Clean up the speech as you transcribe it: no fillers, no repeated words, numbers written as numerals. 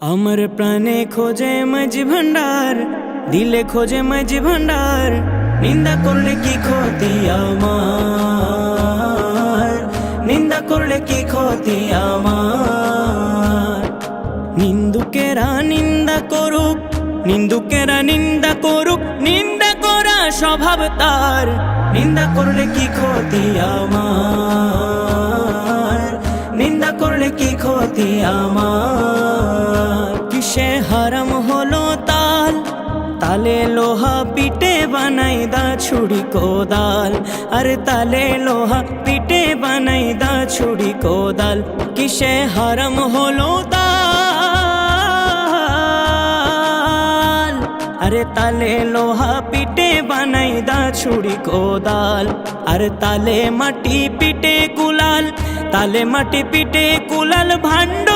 আমার প্রাণে খোঁজে মাঝি ভান্ডার, দিলে খোঁজে মাঝি ভান্ডার। নিন্দা করলে কি ক্ষতি আমার, নিন্দা করলে কি ক্ষতি আমার। নিন্দুকেরা নিন্দা করুক, নিন্দুকেরা নিন্দা করুক, নিন্দা করা স্বভাব তার। নিন্দা করলে কি ক্ষতি আমার, নিন্দা করলে কি ক্ষতি আমার। কিসে হারাম হলো তাল, তালে লোহা পিটে বানাই দা ছুরি কোদাল। আরে তালে লোহা পিটে বানাই দা ছুরি কোদাল। কিসে হারাম হলো তাল, আরে তালে লোহা পিটে বানাই দা ছুরি কোদাল। আর তালে মাটি পিটে কুলাল, তালে মাটি পিটে কুলাল ভাণ্ড।